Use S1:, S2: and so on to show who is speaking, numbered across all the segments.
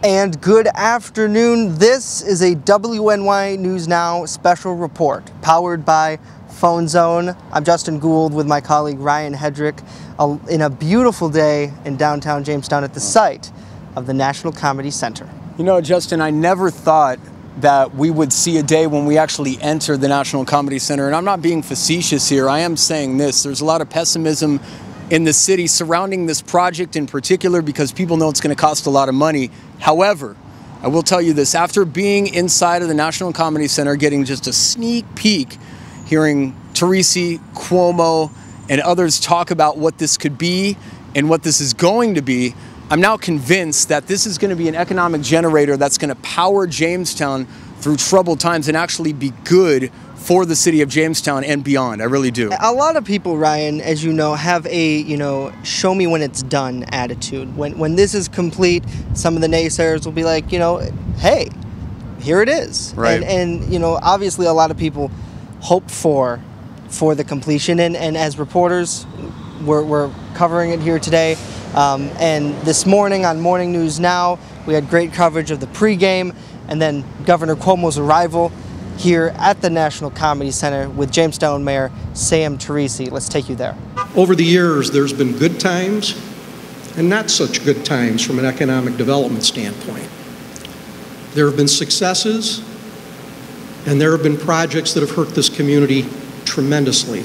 S1: And good afternoon. This is a WNY News Now special report powered by Phone Zone. I'm Justin Gould with my colleague Ryan Hedrick in a beautiful day in downtown Jamestown at the site of the National Comedy Center.
S2: You know, Justin, I never thought that we would see a day when we actually enter the National Comedy Center. And I'm not being facetious here. I am saying this. There's a lot of pessimism in the city surrounding this project in particular because people know it's going to cost a lot of money. However, I will tell you this, after being inside of the National Comedy Center, getting just a sneak peek, hearing Theresa, Cuomo, and others talk about what this could be and what this is going to be, I'm now convinced that this is going to be an economic generator that's going to power Jamestown through troubled times and actually be good for the city of Jamestown and beyond. I really do.
S1: A lot of people, Ryan, as you know, have a, show me when it's done attitude. When this is complete, some of the naysayers will be like, hey, here it is.
S2: Right.
S1: And obviously a lot of people hope for the completion. And as reporters, we're covering it here today. And this morning on Morning News Now, we had great coverage of the pregame and then Governor Cuomo's arrival here at the National Comedy Center with Jamestown Mayor Sam Theresa. Let's take you there.
S3: Over the years, there's been good times and not such good times from an economic development standpoint. There have been successes and there have been projects that have hurt this community tremendously.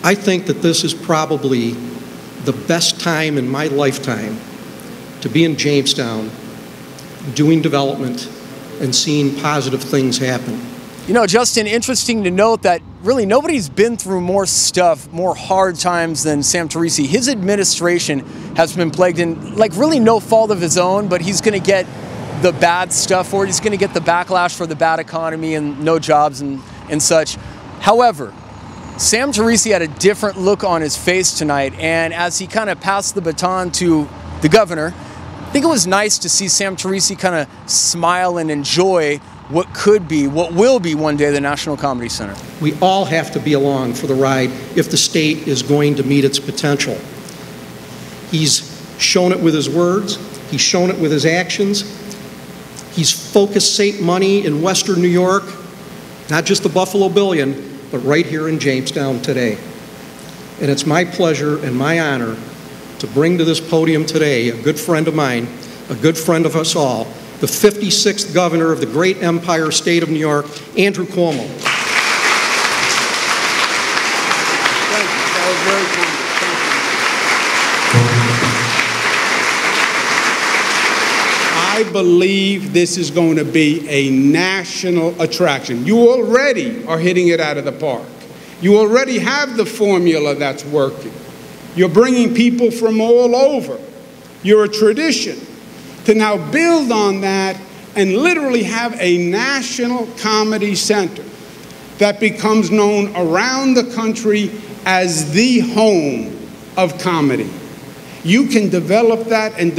S3: I think that this is probably the best time in my lifetime to be in Jamestown doing development and seeing positive things happen.
S2: You know, Justin, interesting to note that really nobody's been through more stuff, more hard times than Sam Theresa. His administration has been plagued in, really no fault of his own, but he's going to get the bad stuff for it. He's going to get the backlash for the bad economy and no jobs and such. However, Sam Theresa had a different look on his face tonight, and as he kind of passed the baton to the governor, I think it was nice to see Sam Theresa kind of smile and enjoy what could be, what will be one day the National Comedy Center.
S3: We all have to be along for the ride if the state is going to meet its potential. He's shown it with his words, he's shown it with his actions. He's focused state money in Western New York, not just the Buffalo Billion, but right here in Jamestown today. And it's my pleasure and my honor to bring to this podium today a good friend of mine, a good friend of us all, the 56th governor of the great empire state of New York, Andrew Cuomo.
S4: Thank you. That was very kind. I believe this is going to be a national attraction. You already are hitting it out of the park. You already have the formula that's working. You're bringing people from all over. You're a tradition. To now build on that and literally have a national comedy center that becomes known around the country as the home of comedy. You can develop that and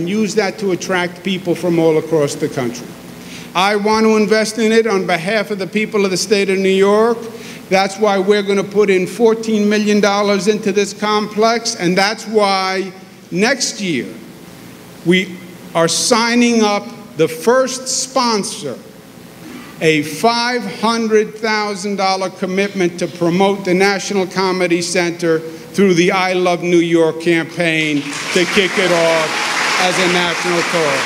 S4: use that to attract people from all across the country. I want to invest in it on behalf of the people of the state of New York. That's why we're going to put in $14 million into this complex, and that's why next year we are signing up the first sponsor, a $500,000 commitment to promote the National Comedy Center through the I Love New York campaign to kick it off as a national tour.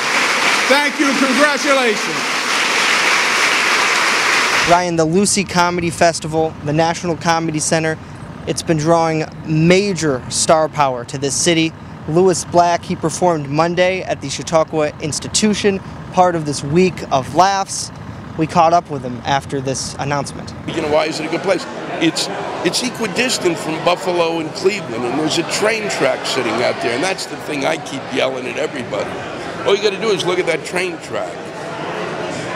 S4: Thank you and congratulations.
S1: Ryan, the Lucy Comedy Festival, the National Comedy Center, it's been drawing major star power to this city. Lewis Black, he performed Monday at the Chautauqua Institution, part of this week of laughs. We caught up with him after this announcement.
S5: Why is it a good place? It's equidistant from Buffalo and Cleveland, and there's a train track sitting out there, and that's the thing I keep yelling at everybody. All you got to do is look at that train track.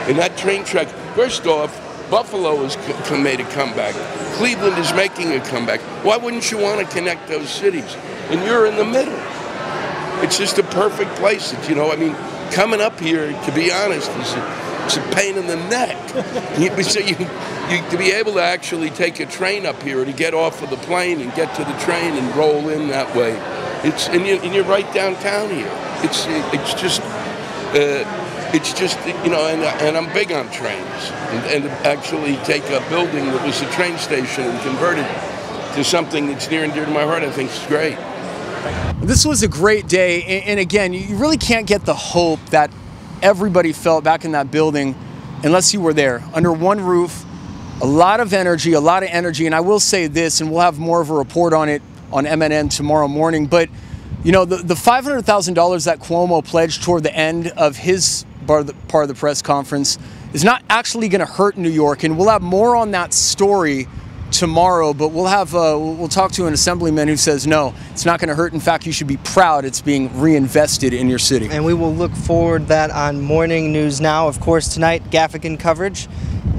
S5: And that train track, first off, Buffalo has made a comeback. Cleveland is making a comeback. Why wouldn't you want to connect those cities? And you're in the middle. It's just a perfect place. Coming up here, to be honest, it's a pain in the neck. So to be able to actually take a train up here, or to get off of the plane and get to the train and roll in that way, And you're right downtown here. It's just and I'm big on trains, and to actually take a building that was a train station and convert it to something that's near and dear to my heart, I think is great.
S2: This was a great day, and again, you really can't get the hope that everybody felt back in that building unless you were there, under one roof. A lot of energy, and I will say this, and we'll have more of a report on it on MNN tomorrow morning, but you know, the $500,000 that Cuomo pledged toward the end of his part of the press conference is not actually going to hurt New York, and we'll have more on that story tomorrow, but we'll talk to an assemblyman who says no, it's not going to hurt. In fact, you should be proud it's being reinvested in your city. And
S1: we will look forward that on Morning News Now. Of course, tonight, Gaffigan coverage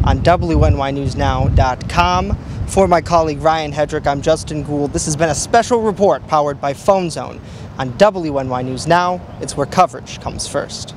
S1: on WNYNewsNow.com. For my colleague Ryan Hedrick, I'm Justin Gould. This has been a special report powered by Phone Zone on WNY News Now. It's where coverage comes first.